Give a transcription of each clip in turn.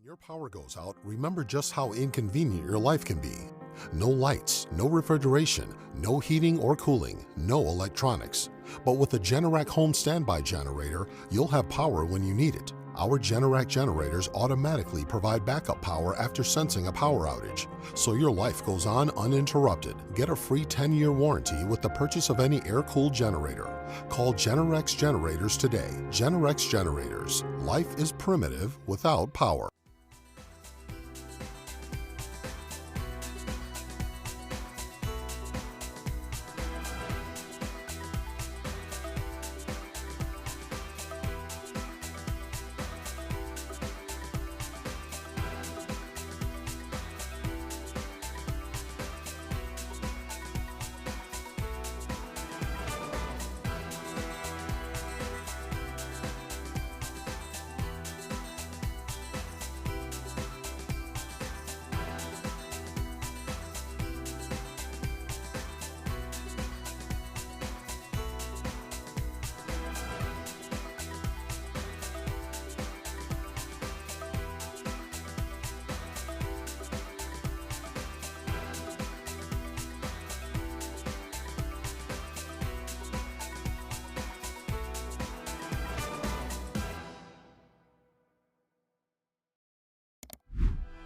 When your power goes out, remember just how inconvenient your life can be. No lights, no refrigeration, no heating or cooling, no electronics. But with a Generac home standby generator, you'll have power when you need it. Our Generac generators automatically provide backup power after sensing a power outage, so your life goes on uninterrupted. Get a free 10-year warranty with the purchase of any air-cooled generator. Call Generac Generators today. Generac Generators. Life is primitive without power.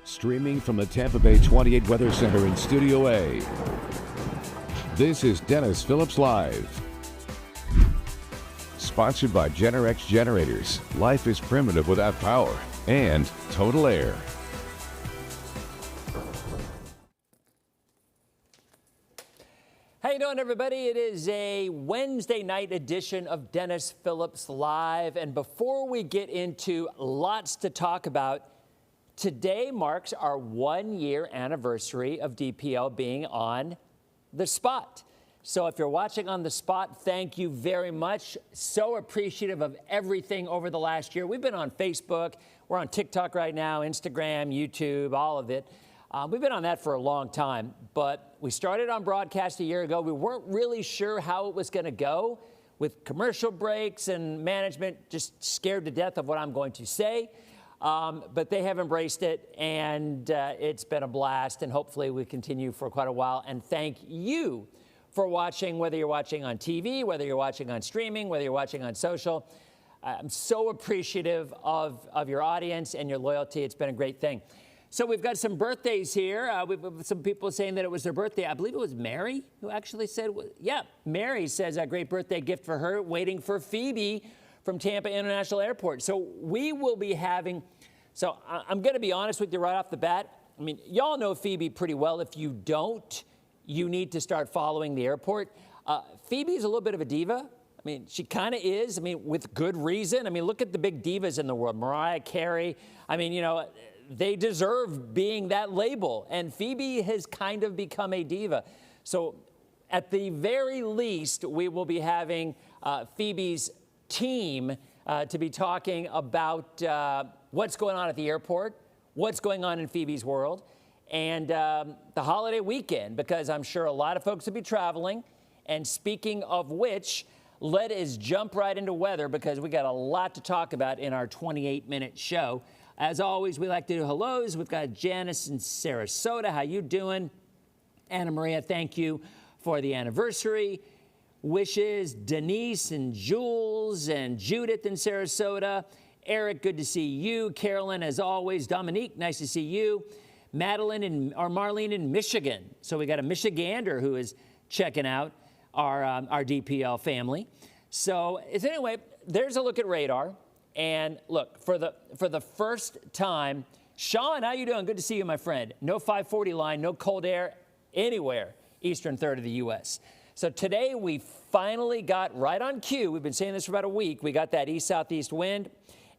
Streaming from the Tampa Bay 28 Weather Center in Studio A, this is Dennis Phillips Live. Sponsored by Generac Generators. Life is primitive without power. And Total Air. How you doing, everybody? It is a Wednesday night edition of Dennis Phillips Live. And before we get into lots to talk about, today marks our 1-year anniversary of DPL being on The Spot. So if you're watching on The Spot, thank you very much. So appreciative of everything over the last year. We've been on Facebook. We're on TikTok right now, Instagram, YouTube, all of it. We've been on that for a long time, but we started on broadcast a year ago. We weren't really sure how it was going to go with commercial breaks and management just scared to death of what I'm going to say. But they have embraced it, and it's been a blast, and hopefully we continue for quite a while. And thank you for watching, whether you're watching on TV, whether you're watching on streaming, whether you're watching on social. I'm so appreciative of your audience and your loyalty. It's been a great thing. So we've got some birthdays here. We've some people saying that it was their birthday. I believe it was Mary who actually said, yeah, Mary says a great birthday gift for her, waiting for Phoebe from Tampa International Airport. So we will be having, so I'm going to be honest with you right off the bat. I mean, y'all know Phoebe pretty well. If you don't, you need to start following the airport. Phoebe's a little bit of a diva. I mean, she kind of is. I mean, with good reason. I mean, look at the big divas in the world. Mariah Carey. I mean, you know, they deserve being that label. And Phoebe has kind of become a diva. So at the very least, we will be having Phoebe's team to be talking about what's going on at the airport, what's going on in Phoebe's world, and the holiday weekend, because I'm sure a lot of folks will be traveling. And speaking of which, let us jump right into weather, because we got a lot to talk about in our 28-minute show. As always, we like to do hellos. We've got Janice in Sarasota. How you doing? Anna Maria, thank you for the anniversary wishes. Denise and Jules and Judith in Sarasota. Eric, good to see you. Carolyn, as always. Dominique, nice to see you. Madeline or Marlene in Michigan. So we got a Michigander who is checking out our DPL family. So anyway, there's a look at radar. And look, for the first time, Sean, how you doing? Good to see you, my friend. No 540 line, no cold air anywhere eastern third of the U.S. So today we finally got right on cue. We've been saying this for about a week. We got that east-southeast wind,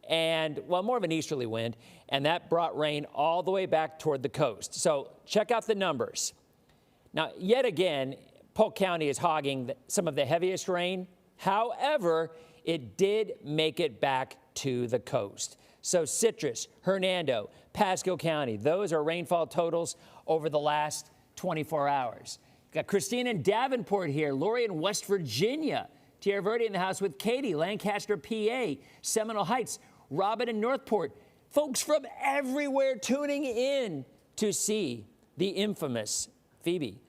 and, well, more of an easterly wind, and that brought rain all the way back toward the coast. So check out the numbers. Now, yet again, Polk County is hogging some of the heaviest rain. However, it did make it back to the coast. So Citrus, Hernando, Pasco County, those are rainfall totals over the last 24 hours. Got Christine in Davenport here, Lori in West Virginia, Tierra Verde in the house with Katie, Lancaster, PA, Seminole Heights, Robin in Northport, Folks from everywhere tuning in to see the infamous Phoebe.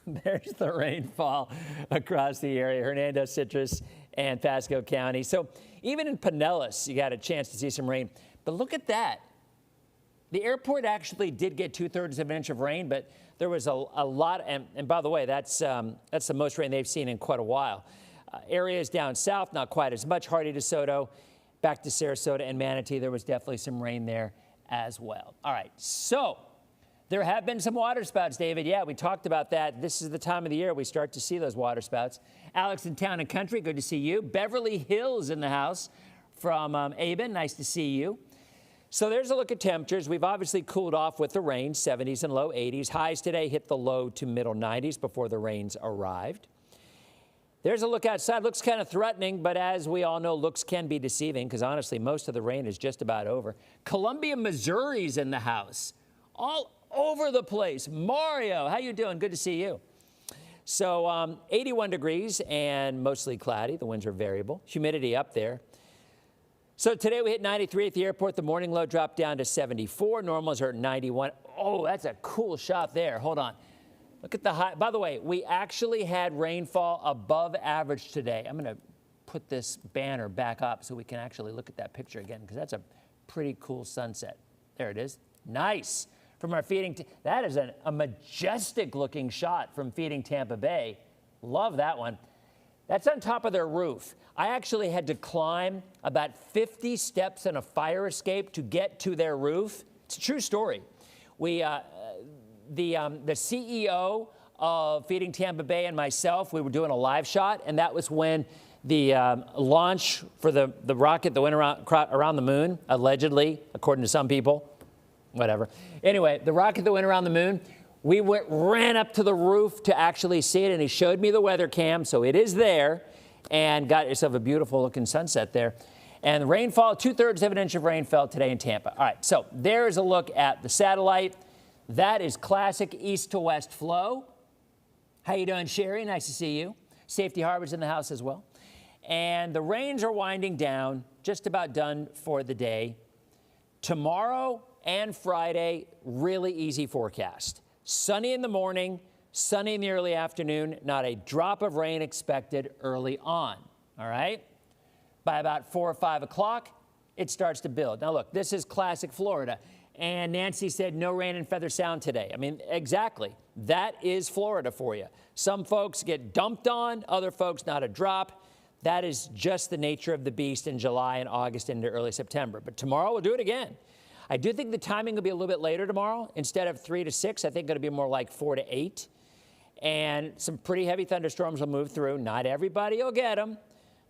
There's the rainfall across the area, Hernando, Citrus, and Pasco County. So even in Pinellas, you got a chance to see some rain. But look at that. The airport actually did get 2/3 of an inch of rain, but there was a lot. And by the way, that's the most rain they've seen in quite a while. Areas down south, not quite as much. Hardy, DeSoto, back to Sarasota and Manatee, there was definitely some rain there as well. All right, so there have been some water spouts, David. Yeah, we talked about that. This is the time of the year we start to see those water spouts. Alex in Town and Country, good to see you. Beverly Hills in the house from Aben, nice to see you. So there's a look at temperatures. We've obviously cooled off with the rain, 70s and low 80s. Highs today hit the low to middle 90s before the rains arrived. There's a look outside. Looks kind of threatening, but as we all know, looks can be deceiving because honestly, most of the rain is just about over. Columbia, Missouri's in the house. All over the place. Mario, how you doing? Good to see you. So 81 degrees and mostly cloudy. The winds are variable. Humidity up there. So today we hit 93 at the airport. The morning low dropped down to 74. Normals are at 91. Oh, that's a cool shot there. Hold on. Look at the high. By the way, we actually had rainfall above average today. I'm going to put this banner back up so we can actually look at that picture again because that's a pretty cool sunset. There it is. Nice. From our feeding, that is a majestic looking shot from feeding Tampa Bay. Love that one. That's on top of their roof. I actually had to climb about 50 steps in a fire escape to get to their roof. It's a true story. The CEO of Feeding Tampa Bay and myself, we were doing a live shot, and that was when the launch for the rocket that went around the moon, allegedly, according to some people, whatever. Anyway, the rocket that went around the moon, we ran up to the roof to actually see it, and he showed me the weather cam, so it is there, and got yourself a beautiful looking sunset there. And the rainfall, 2/3 of an inch of rain fell today in Tampa. All right, so there's a look at the satellite. That is classic east to west flow. How you doing, Sherry? Nice to see you. Safety Harbor's in the house as well. And the rains are winding down, just about done for the day. Tomorrow and Friday, really easy forecast. Sunny in the morning, sunny in the early afternoon, not a drop of rain expected early on, all right? By about 4 or 5 o'clock, it starts to build. Now look, this is classic Florida. And Nancy said no rain in Feather Sound today. I mean, exactly. That is Florida for you. Some folks get dumped on, other folks not a drop. That is just the nature of the beast in July and August into early September. But tomorrow we'll do it again. I do think the timing will be a little bit later tomorrow. Instead of 3 to 6, I think it'll be more like 4 to 8. And some pretty heavy thunderstorms will move through. Not everybody will get them,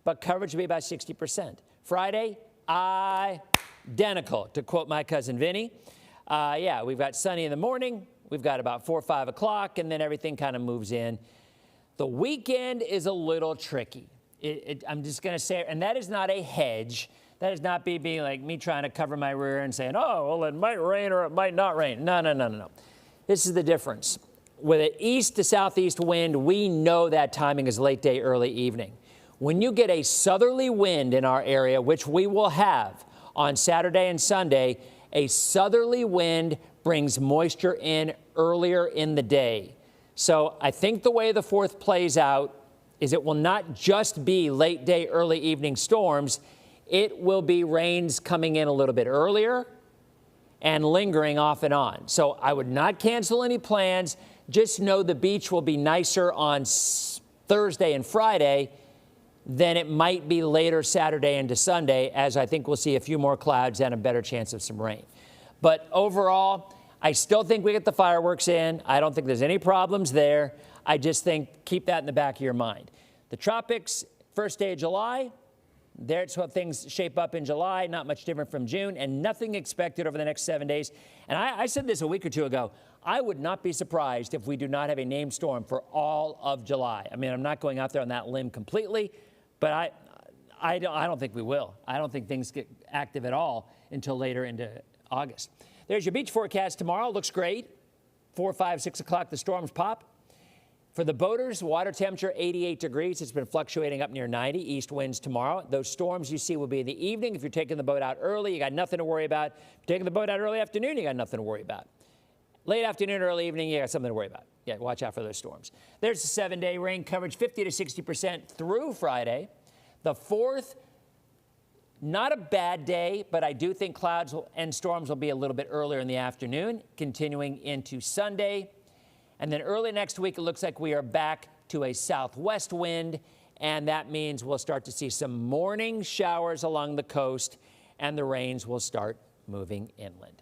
but coverage will be about 60%. Friday, identical, to quote my cousin Vinny. Yeah, we've got sunny in the morning. We've got about 4 or 5 o'clock, and then everything kind of moves in. The weekend is a little tricky. I'm just going to say, and that is not a hedge. That is not being like me trying to cover my rear and saying, oh, well, it might rain or it might not rain. No. This is the difference. With an east to southeast wind, we know that timing is late day, early evening. When you get a southerly wind in our area, which we will have on Saturday and Sunday, a southerly wind brings moisture in earlier in the day. So I think the way the 4th plays out is it will not just be late day, early evening storms. It will be rains coming in a little bit earlier and lingering off and on. So I would not cancel any plans. Just know the beach will be nicer on Thursday and Friday than it might be later Saturday into Sunday, as I think we'll see a few more clouds and a better chance of some rain. But overall, I still think we get the fireworks in. I don't think there's any problems there. I just think keep that in the back of your mind. The tropics, first day of July, there's how things shape up in July, not much different from June, and nothing expected over the next 7 days. And I said this a week or two ago. I would not be surprised if we do not have a named storm for all of July. I mean, I'm not going out there on that limb completely, but I don't think we will. I don't think things get active at all until later into August. There's your beach forecast tomorrow. Looks great. 4, 5, 6 o'clock, the storms pop. For the boaters, water temperature 88 degrees. It's been fluctuating up near 90. East winds tomorrow. Those storms you see will be in the evening. If you're taking the boat out early, you got nothing to worry about. If you're taking the boat out early afternoon, you got nothing to worry about. Late afternoon, early evening, you got something to worry about. Yeah, watch out for those storms. There's the 7-day rain coverage, 50 to 60% through Friday. The 4th, not a bad day, but I do think clouds and storms will be a little bit earlier in the afternoon, continuing into Sunday. And then early next week, it looks like we are back to a southwest wind, and that means we'll start to see some morning showers along the coast, and the rains will start moving inland.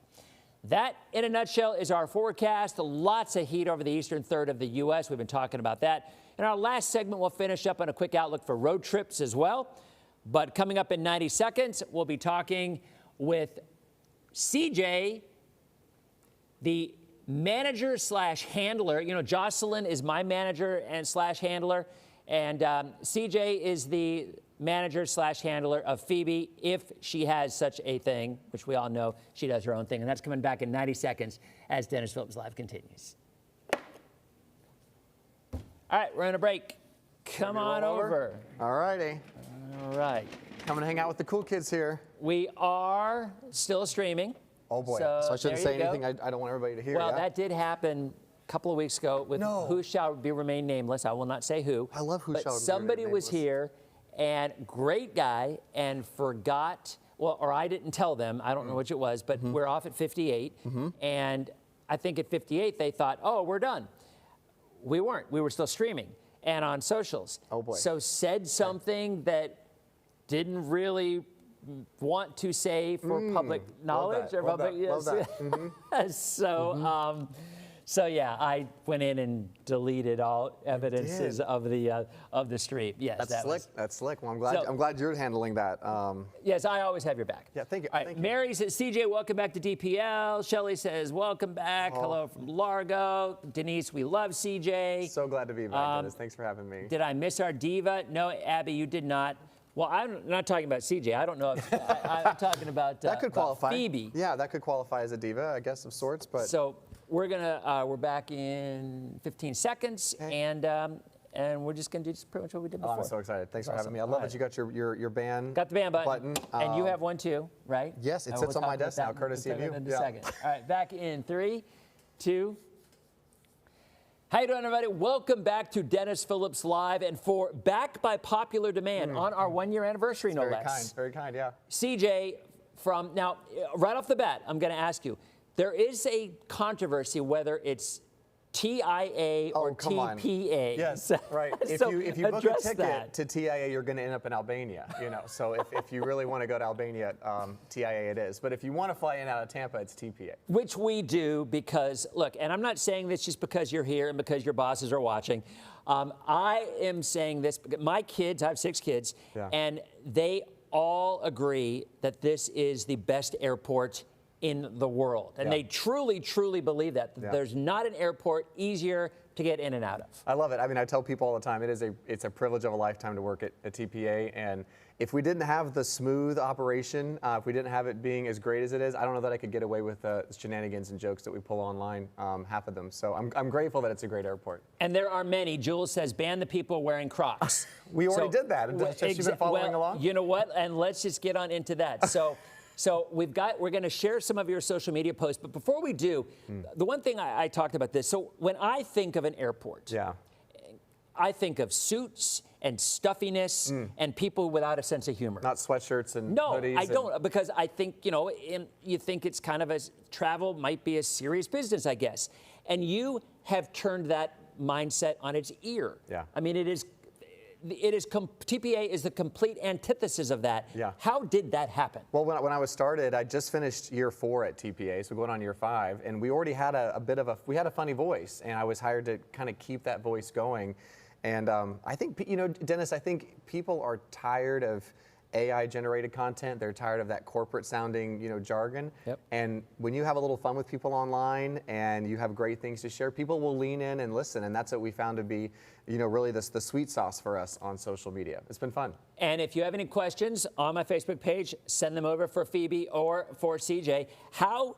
That, in a nutshell, is our forecast. Lots of heat over the eastern third of the U.S. We've been talking about that. In our last segment, we'll finish up on a quick outlook for road trips as well. But coming up in 90 seconds, we'll be talking with CJ, the manager slash handler. You know, Jocelyn is my manager and slash handler, and CJ is the manager slash handler of Phoebe, if she has such a thing, which we all know she does her own thing. And that's coming back in 90 seconds as Dennis Phillips Live continues. All right, we're on a break. Come on over. All righty. All right. Coming to hang out with the cool kids here. We are still streaming. Oh boy, so I shouldn't say anything I don't want everybody to hear. Well, yeah? that did happen a couple of weeks ago with Who Shall Be Remain Nameless. I will not say who. I love Who Shall Be Remain Nameless. Somebody was here, and great guy, and forgot, well, or I didn't tell them, I don't know which it was, but we're off at 58, and I think at 58 they thought, oh, we're done. We weren't. We were still streaming and on socials. Oh boy. So said something that didn't really want to say for public knowledge or public. Love that. So yeah, I went in and deleted all evidences of the stream. Yes, that's slick. That's slick. Well, I'm glad you're handling that. Yes, I always have your back. Yeah, thank you. All right, thank you. Mary says, CJ, welcome back to DPL. Shelley says, welcome back. Hello from Largo. Denise, we love CJ. So glad to be back, Dennis. Thanks for having me. Did I miss our diva? No, Abby, you did not. Well, I'm not talking about CJ. I don't know if I'm talking about that could qualify. Phoebe. Yeah, that could qualify as a diva, I guess, of sorts. But so we're back in 15 seconds, and we're just gonna do just pretty much what we did before. I'm so excited. Thanks for having me. I love that you got your band. Got the band button. And you have one too, right? Yes, it sits on my desk now, courtesy of you. In a second. All right, back in 3, 2. How you doing, everybody? Welcome back to Dennis Phillips Live, and for back by popular demand on our 1-year anniversary, no less. Very kind, yeah. CJ, now, right off the bat, I'm going to ask you, there is a controversy whether it's TIA or TPA. Yes, right. If you book a ticket to TIA, you're going to end up in Albania. You know, so if you really want to go to Albania, TIA it is. But if you want to fly in out of Tampa, it's TPA. Which we do because, look, and I'm not saying this just because you're here and because your bosses are watching. I am saying this because my kids, I have 6 kids, and they all agree that this is the best airport in the world. And they truly, truly believe that. There's not an airport easier to get in and out of. I love it. I mean, I tell people all the time, it's a privilege of a lifetime to work at TPA. And if we didn't have the smooth operation, if we didn't have it being as great as it is, I don't know that I could get away with the shenanigans and jokes that we pull online, half of them. So I'm grateful that it's a great airport. And there are many. Jules says, ban the people wearing Crocs. We already did that. Has she been following along? You know what? And let's just get on into that. So we're going to share some of your social media posts, but before we do, the one thing I talked about this. So when I think of an airport, I think of suits and stuffiness and people without a sense of humor. Not sweatshirts and hoodies. No, I don't, because I think, you think it's kind of travel might be a serious business, I guess. And you have turned that mindset on its ear. Yeah. I mean, TPA is the complete antithesis of that. Yeah. How did that happen? Well, when I was started, I just finished year 4 at TPA, so going on year 5, and we already had we had a funny voice, and I was hired to kind of keep that voice going. And I think, Dennis, I think people are tired of AI-generated content. They're tired of that corporate-sounding, jargon. Yep. And when you have a little fun with people online and you have great things to share, people will lean in and listen. And that's what we found to be, really the sweet sauce for us on social media. It's been fun. And if you have any questions on my Facebook page, send them over for Phoebe or for CJ. How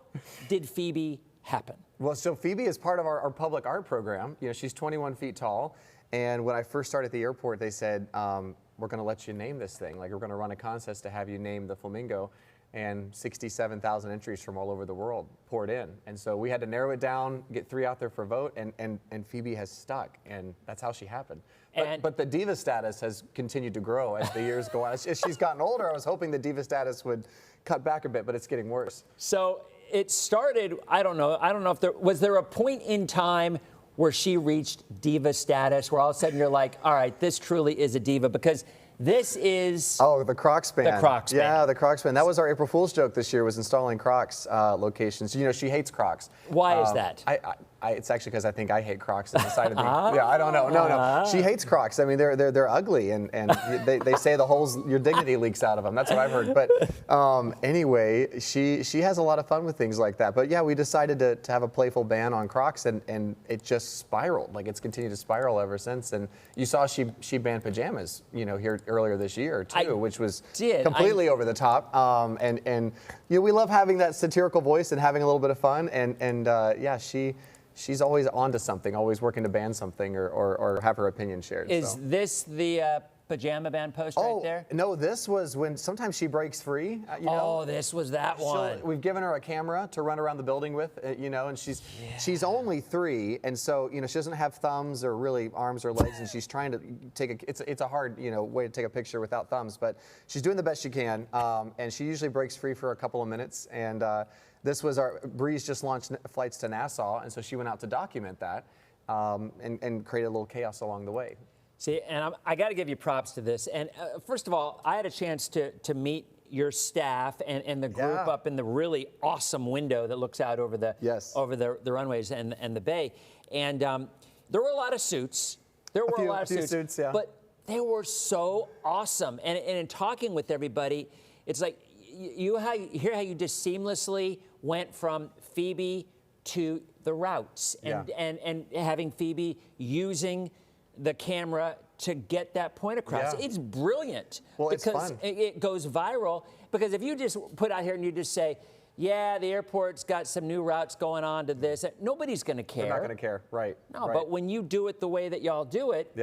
did Phoebe happen? Well, so Phoebe is part of our public art program. You know, she's 21 feet tall. And when I first started at the airport, they said, we're going to let you name this thing. Like, we're going to run a contest to have you name the flamingo. And 67,000 entries from all over the world poured in. And so we had to narrow it down, get 3 out there for vote, and Phoebe has stuck. And that's how she happened. But the diva status has continued to grow as the years go on. As she's gotten older, I was hoping the diva status would cut back a bit, but it's getting worse. So it started, I don't know if was there a point in time where she reached diva status, where all of a sudden you're like, all right, this truly is a diva? Because this is... Oh, the Crocs band. The Crocs band. Yeah, the Crocs band. That was our April Fool's joke this year, was installing Crocs locations. You know, she hates Crocs. Why is that? It's actually because I think I hate Crocs inside of me. Yeah, I don't know. No. She hates Crocs. I mean, they're ugly, and they say the holes, your dignity leaks out of them. That's what I've heard. But anyway, she has a lot of fun with things like that. But yeah, we decided to have a playful ban on Crocs, and it just spiraled. Like, it's continued to spiral ever since. And you saw she banned pajamas, you know, here earlier this year too, which was completely over the top. And you know, we love having that satirical voice and having a little bit of fun. And yeah, she's always onto something, always working to ban something or have her opinion shared. Is this the pajama band post right there? No, this was when sometimes she breaks free. You know? Oh, this was that one. We've given her a camera to run around the building with, you know, and she's only 3, and so, you know, she doesn't have thumbs or really arms or legs, and she's trying to take it's a hard, you know, way to take a picture without thumbs, but she's doing the best she can, and she usually breaks free for a couple of minutes, and this was Breeze just launched flights to Nassau, and so she went out to document that and create a little chaos along the way. See, and I got to give you props to this. And first of all, I had a chance to meet your staff and the group up in the really awesome window that looks out over the runways and the bay. And there were a lot of suits. There were a few suits, yeah. But they were so awesome. And in talking with everybody, it's like you hear how you just seamlessly went from Phoebe to the routes and having Phoebe using the camera to get that point across. Yeah. It's brilliant. Well, because it's fun. It goes viral. Because if you just put out here and you just say, yeah, the airport's got some new routes going on to this, nobody's going to care. They're not going to care, right. No, right. But when you do it the way that y'all do it,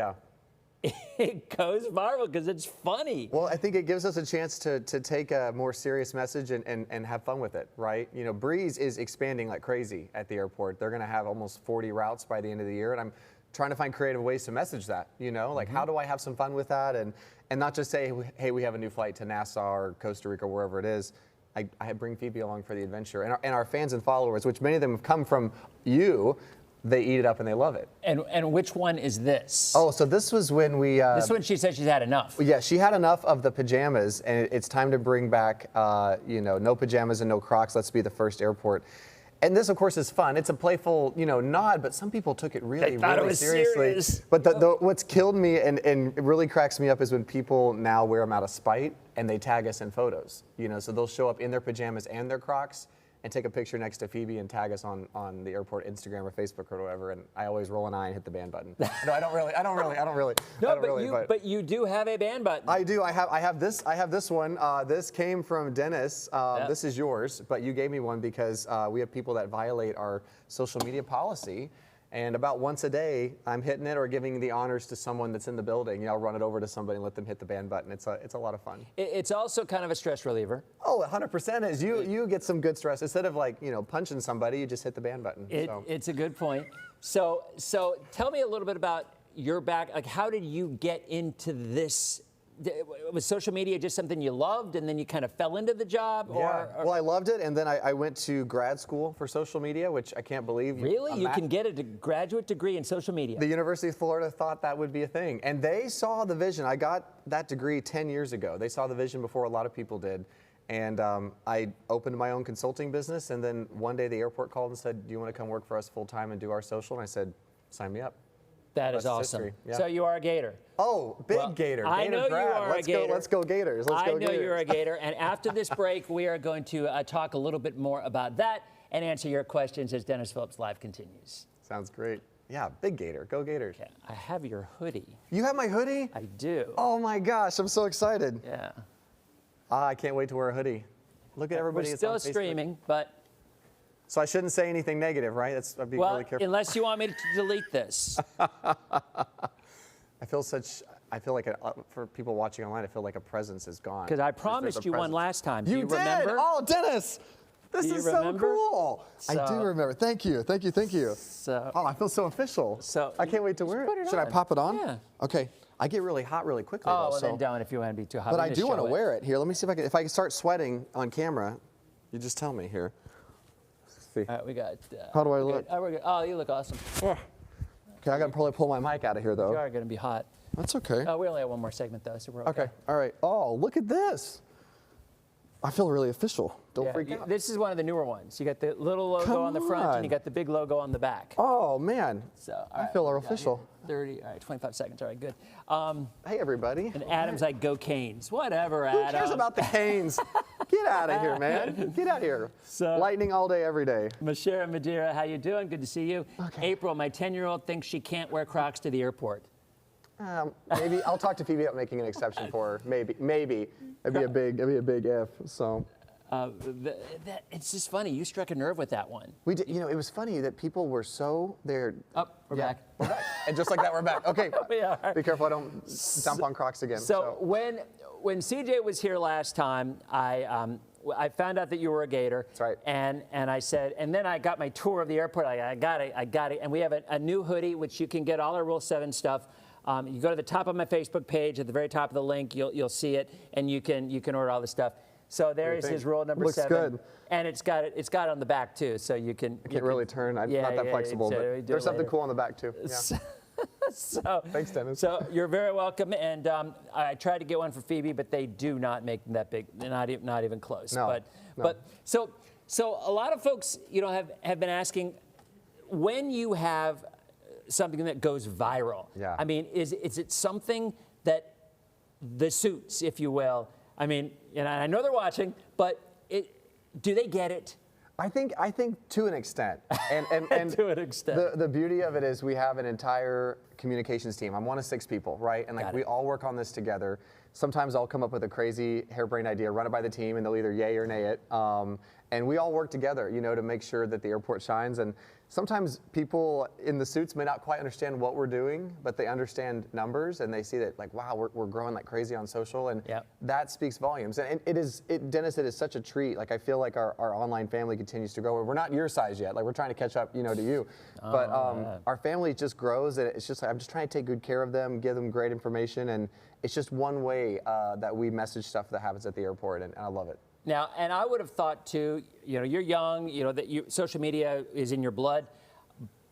it goes viral because it's funny. Well, I think it gives us a chance to take a more serious message and have fun with it, right? You know, Breeze is expanding like crazy at the airport. They're going to have almost 40 routes by the end of the year, and I'm trying to find creative ways to message that, you know, like how do I have some fun with that and not just say, hey, we have a new flight to Nassau or Costa Rica, wherever it is. I bring Phoebe along for the adventure. And our fans and followers, which many of them have come from you, they eat it up and they love it. And which one is this? Oh, so this was when we... this one she said she's had enough. Yeah, she had enough of the pajamas, and it's time to bring back, you know, no pajamas and no Crocs. Let's be the first airport. And this, of course, is fun. It's a playful, you know, nod, but some people took it really, really seriously. Serious. But what's killed me and it really cracks me up is when people now wear them out of spite and they tag us in photos. You know, so they'll show up in their pajamas and their Crocs and take a picture next to Phoebe and tag us on the airport Instagram or Facebook or whatever. And I always roll an eye and hit the ban button. No, I don't really. No, but you do have a ban button. I do. I have this one. This came from Dennis. This is yours, but you gave me one because we have people that violate our social media policy. And about once a day, I'm hitting it or giving the honors to someone that's in the building. You know, I'll run it over to somebody and let them hit the ban button. It's a lot of fun. It's also kind of a stress reliever. Oh, 100% is. You get some good stress. Instead of like, you know, punching somebody, you just hit the ban button. It's a good point. So tell me a little bit about your like how did you get into this? Was social media just something you loved and then you kind of fell into the job? Yeah. Well, I loved it, and then I went to grad school for social media, which I can't believe. Really? You can get a graduate degree in social media? The University of Florida thought that would be a thing, and they saw the vision. I got that degree 10 years ago. They saw the vision before a lot of people did, and I opened my own consulting business, and then one day the airport called and said, do you want to come work for us full-time and do our social? And I said, sign me up. That is awesome. Yeah. So you are a Gator. Oh, big Gator. I know you are a Gator. Let's go Gators. Let's go Gators. I know you're a Gator. And after this break, we are going to talk a little bit more about that and answer your questions as Dennis Phillips Live continues. Sounds great. Yeah, big Gator. Go Gators. Okay, I have your hoodie. You have my hoodie? I do. Oh my gosh, I'm so excited. Yeah. I can't wait to wear a hoodie. Look at everybody. We're still streaming, but So I shouldn't say anything negative, right? I'd be Well, really careful. unless you want me to delete this. I feel like for people watching online, I feel like a presence is gone. Because I There's a promised you one presence. last time. Do You you did? remember? Oh, Dennis! This Do you is remember? so cool. I do So- remember. Thank you. So, Oh, I feel so official. So I can't wait to just wear put it. it Should I on. pop it on? Yeah. Okay. I get really hot really quickly oh, though. well, so. then don't if you want to be too hot. But Let I me do just want to show it. wear it here. Let me see if I can start sweating on camera. You just tell me here. Let's see. All right, we got. How do I good. look? Oh, we're good. Oh, you look awesome. Okay, I got to probably pull my mic out of here You though. are going to be hot. That's okay. Oh, we only have one more segment though, so we're Okay. All right. Oh, look at this. I feel really official. Don't Yeah, freak out. this is one of the newer ones. You got the little logo Come on the front, on. and you got the big logo on the back. Oh man. So all I right, feel what do we got official. here? 30. All right, 25 seconds. All right, good. Hey everybody. And Adam's like, go Canes. Whatever, Who Adam. cares about the Canes? Get out of here, man. Get out of here. So- Lightning all day, every day. Mashira Madeira, how you doing? Good to see you. Okay. April, my 10-year-old thinks she can't wear Crocs to the airport. Maybe I'll talk to Phoebe about making an exception for her. Maybe. It'd be a big if. So It's just funny. You struck a nerve with that one. we did. You know, it was funny that people were so there. Oh, we're back. We're back. And just like that, we're back. Okay. We are. Be careful I don't dump on Crocs again. So when CJ was here last time, I found out that you were a Gator. That's right. And I said, and then I got my tour of the airport. I got it. And we have a new hoodie, which you can get all our Rule 7 stuff. You go to the top of my Facebook page, at the very top of the link, you'll see it, and you can order all the stuff. So there is his rule number Looks 7. good. And it's got it on the back too, so you can. I can't really turn. I'm not that flexible, so we but do there's it something later. cool on the back too. Yeah. So, Thanks, Dennis. So you're very welcome, and I tried to get one for Phoebe, but they do not make them that big. They're not even close. No, But so a lot of folks, have been asking when you have something that goes viral. Yeah. I mean, is it something that the suits, if you will? I mean, and I know they're watching, but do they get it? I think to an extent, and To an extent. The beauty of it is we have an entire communications team. I'm one of 6 people, right? And Got we it. all work on this together. Sometimes I'll come up with a crazy harebrained idea, run it by the team, and they'll either yay or nay it. And we all work together, to make sure that the airport shines. And sometimes people in the suits may not quite understand what we're doing, but they understand numbers and they see that, like, wow, we're growing like crazy on social, and Yep. that speaks volumes. And Dennis, it is such a treat. Like, I feel like our online family continues to grow. We're not your size yet. Like, we're trying to catch up, to you. But our family just grows, and it's just like, I'm just trying to take good care of them, give them great information, and it's just one way that we message stuff that happens at the airport, and I love it. Now, and I would have thought too, you're young, that social media is in your blood,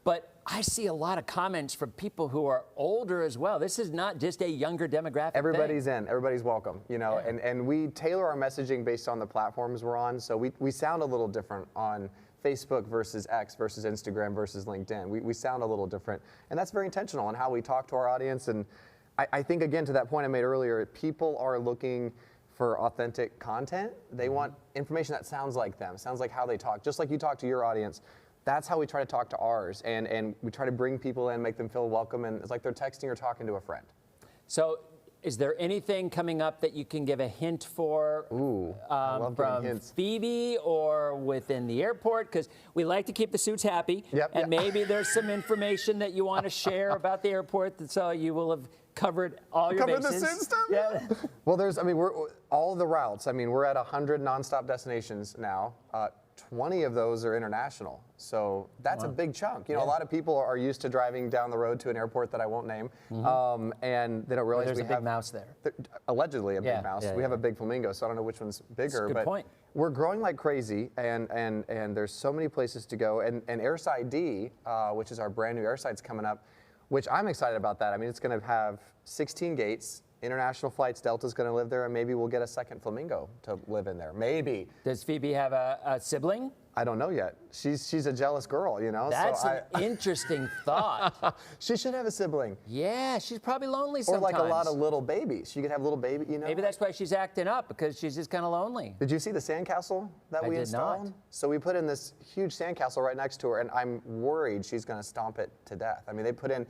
but I see a lot of comments from people who are older as well. This is not just a younger demographic Everybody's thing. in, everybody's welcome, and we tailor our messaging based on the platforms we're on, so we sound a little different on Facebook versus X versus Instagram versus LinkedIn. We sound a little different, and that's very intentional on how we talk to our audience. And I think, again, to that point I made earlier, people are looking for authentic content. They want information that sounds like them, sounds like how they talk, just like you talk to your audience. That's how we try to talk to ours, and we try to bring people in, make them feel welcome, and it's like they're texting or talking to a friend. So is there anything coming up that you can give a hint for I love giving from hints. Phoebe or within the airport? Because we like to keep the suits happy. Yep, and yep. maybe there's some information that you want to share about the airport, so you will have covered all your Covered the bases. suit stuff? Yeah. Well, we're all the routes. We're at 100 nonstop destinations now. 20 of those are international. So that's a big chunk. A lot of people are used to driving down the road to an airport that I won't name, and they don't realize There's we a big have mouse there. Allegedly a Yeah, big mouse. yeah, We have yeah. a big flamingo, so I don't know which one's bigger. a good but point. we're growing like crazy, and there's so many places to go. And Airside D, which is our brand new Airside's coming up, which I'm excited about that. It's going to have 16 gates. International flights, Delta's going to live there, and maybe we'll get a second flamingo to live in there. Maybe. Does Phoebe have a sibling? I don't know yet. She's a jealous girl, That's so an interesting thought. she should have a sibling. Yeah, she's probably lonely Or sometimes. like a lot of little babies. She could have little baby, Maybe that's why she's acting up, because she's just kind of lonely. Did you see the sandcastle that we did installed? not. So we put in this huge sandcastle right next to her, and I'm worried she's going to stomp it to death. They put in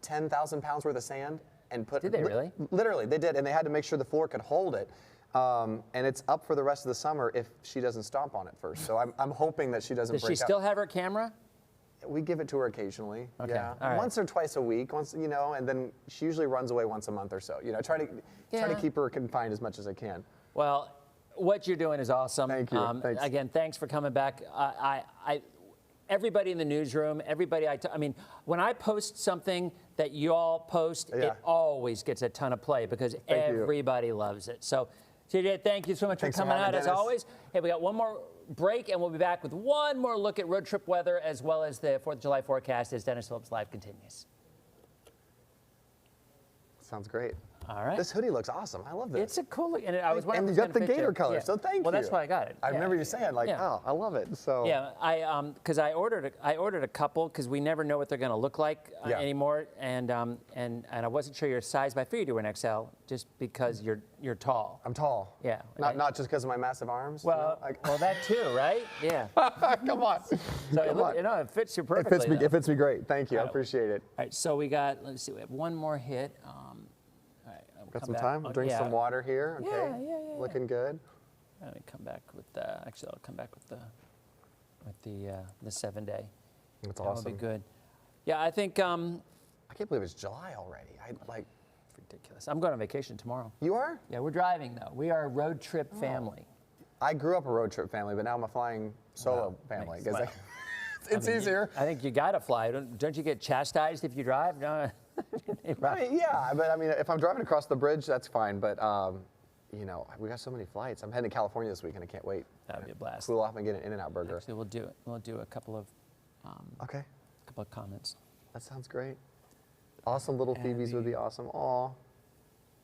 10,000 pounds worth of sand and put. Did they really? Literally, they did, and they had to make sure the floor could hold it. And it's up for the rest of the summer if she doesn't stomp on it first. So I'm hoping that she doesn't Does break she out. still have her camera? We give it to her occasionally. Okay, Yeah. all right. Once or twice a week, and then she usually runs away once a month or so. Try to Yeah. keep her confined as much as I can. Well, what you're doing is awesome. Thank you. Thanks. Again, thanks for coming back. Everybody in the newsroom, everybody I mean, when I post something that you all post, Yeah. it always gets a ton of play because Thank you. everybody loves it. So, TJ, thank you so much Thanks for for coming having out me, as Dennis. always. Hey, we got one more break and we'll be back with one more look at road trip weather as well as the 4th of July forecast as Dennis Phillips Live continues. Sounds great. All right. This hoodie looks awesome. I love this. It's a cool look, and I was wondering And if you it was got the gonna fit gator you. color, Yeah. so thank you. Well, that's why I got it. I Yeah. remember you saying like, Yeah. oh, I love it. So Yeah, because I ordered a couple because we never know what they're going to look like Yeah. anymore, and I wasn't sure your size, but I figured you were an XL just because you're tall. I'm tall. Yeah. Not just because of my massive arms. Well, well, that too, right? Yeah. Come on. So Come on. it fits you It perfectly. fits me. though. It fits me great. Thank you. I All right. appreciate it. All right, so let's see, we have one more hit. All right, I'll Got come some back. time. Oh, Drink yeah. some water here. Okay. Yeah. Looking good. Let me come back with actually, I'll come back with the 7-day. That's That awesome. would be good. Yeah, I think I can't believe it's July already. ridiculous. I'm going on vacation tomorrow. You are? Yeah, we're driving though. We are a road trip family. I grew up a road trip family, but now I'm a flying solo family. 'Cause well, it's easier. I think you got to fly. Don't you get chastised if you drive? No. I mean, yeah, but I mean, if I'm driving across the bridge, that's fine. But we got so many flights. I'm heading to California this week, and I can't wait. That would be a blast. Cool off and get an In-N-Out burger. Actually, we'll do it. We'll do a couple of Okay, comments. that sounds great. Awesome little Phoebes would be awesome. Aw.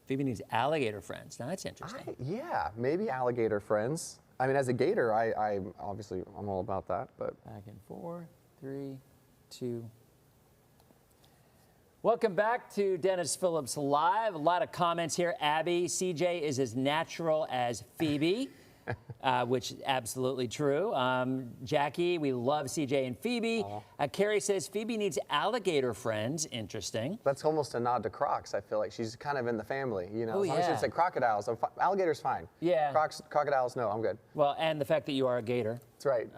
Phoebe needs alligator friends. Now that's interesting. Yeah, maybe alligator friends. I mean, as a gator, I obviously I'm all about that. But Back in 4, 3, 2. Welcome back to Dennis Phillips Live. A lot of comments here. Abby, CJ is as natural as Phoebe, which is absolutely true. Jackie, we love CJ and Phoebe. Carrie says Phoebe needs alligator friends. Interesting. that's almost a nod to Crocs. I feel like she's kind of in the family. Oh, as long as yeah. she said crocodiles, alligators fine. Yeah. Crocodiles, no, I'm good. Well, and the fact that you are a gator. That's right.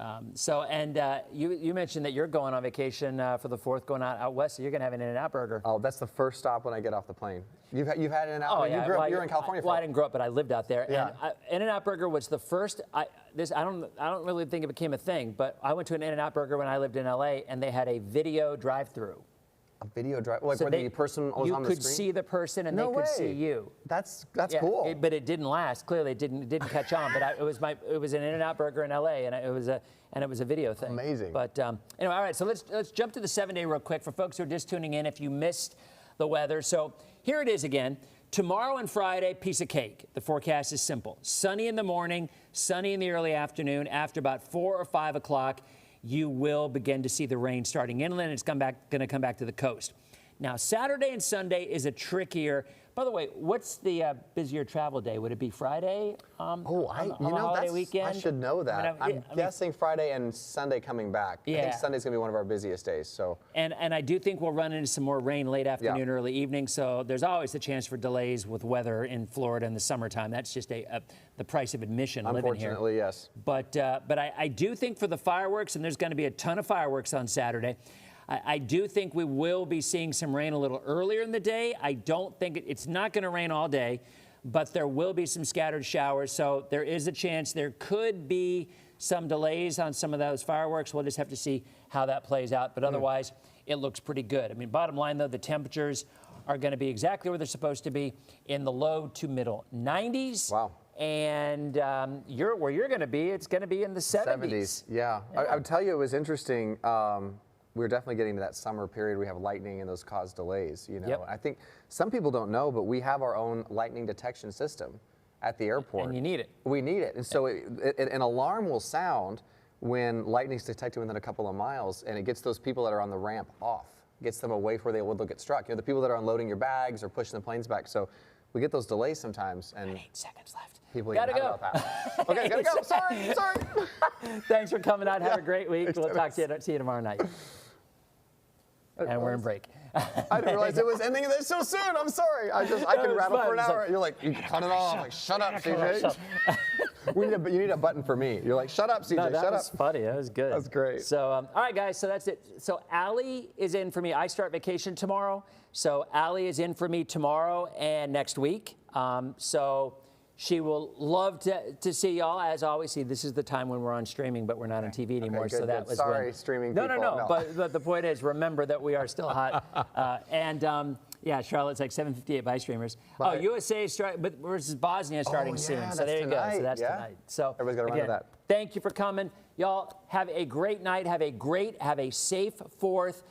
You mentioned that you're going on vacation for the 4th, going out west, so you're going to have an In-N-Out burger. Oh, that's the first stop when I get off the plane. You've had In-N-Out. Oh, You yeah. grew up. Well, You were in California. Well, I didn't grow up, but I lived out there. Yeah. And In-N-Out Burger was the first. I don't really think it became a thing, but I went to an In-N-Out Burger when I lived in LA, and they had a video drive-through. A video drive, like So where the person was you on the could screen. see the person, and No they could way. see you. That's Yeah, cool. but it didn't last. Clearly, it didn't catch on. But it was an In-N-Out Burger in LA, and it was a video thing. Amazing. But anyway, all right. So let's jump to the 7-day real quick for folks who are just tuning in. If you missed the weather, so here it is again. Tomorrow and Friday, piece of cake. The forecast is simple: sunny in the morning, sunny in the early afternoon. After about 4 or 5 o'clock, you will begin to see the rain starting inland. It's going to come back to the coast. Now, Saturday and Sunday is a trickier. By the way, what's the busier travel day? Would it be Friday? On the holiday weekend? I should know that. I'm guessing Friday and Sunday coming back. I Yeah. think Sunday's gonna be one of our busiest days. So. And I do think we'll run into some more rain late afternoon, early evening. So there's always the chance for delays with weather in Florida in the summertime. That's just the price of admission living here. Unfortunately, yes. But I do think for the fireworks, and there's going to be a ton of fireworks on Saturday, I do think we will be seeing some rain a little earlier in the day. I don't think it's not going to rain all day, but there will be some scattered showers. So there is a chance there could be some delays on some of those fireworks. We'll just have to see how that plays out. But otherwise, it looks pretty good. I mean, bottom line, though, the temperatures are going to be exactly where they're supposed to be in the low to middle 90s. Wow. And where you're going to be, it's going to be in the 70s. Yeah. I would tell you it was interesting. We're definitely getting to that summer period. We have lightning and those cause delays. Yep. I think some people don't know, but we have our own lightning detection system at the airport. And you need it. We need it. And so an alarm will sound when lightning's detected within a couple of miles, and it gets those people that are on the ramp off, gets them away from where they'll get struck. The people that are unloading your bags or pushing the planes back. So we get those delays sometimes. And 8 seconds left. people Gotta even go. have about that. Okay, gotta go. Sorry. Thanks for coming out. Have a great week. We'll talk to you. See you tomorrow night. And we're in break. I didn't realize it was ending this so soon. I'm sorry. I can rattle for an hour. You're like, you cut it off. Like, shut up, CJ. You need a button for me. You're like, shut up, CJ. No, that shut was up. funny. That was good. That's great. So, all right, guys. So that's it. So Allie is in for me. I start vacation tomorrow. So Allie is in for me tomorrow and next week. So she will love to see y'all. As always, see, this is the time when we're on streaming, but we're not on TV anymore. Good, so that good. was Sorry, streaming no, people. No. But the point is, remember that we are still hot. Yeah, Charlotte's like 7:58 by streamers. Bye. Oh, USA versus Bosnia starting soon. So there you go. So that's tonight. So everybody's got to run to that. Thank you for coming. Y'all have a great night. Have a safe 4th.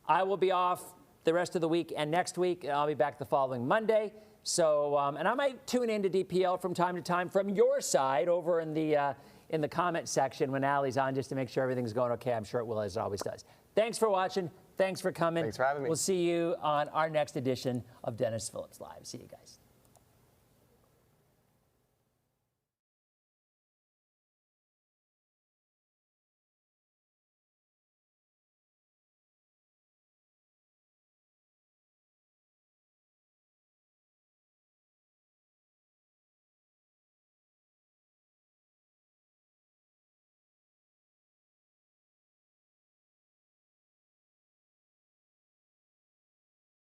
I will be off the rest of the week and next week. And I'll be back the following Monday. So, and I might tune into DPL from time to time from your side over in the comment section when Allie's on, just to make sure everything's going okay. I'm sure it will, as it always does. Thanks for watching. Thanks for coming. Thanks for having me. We'll see you on our next edition of Dennis Phillips Live. See you guys.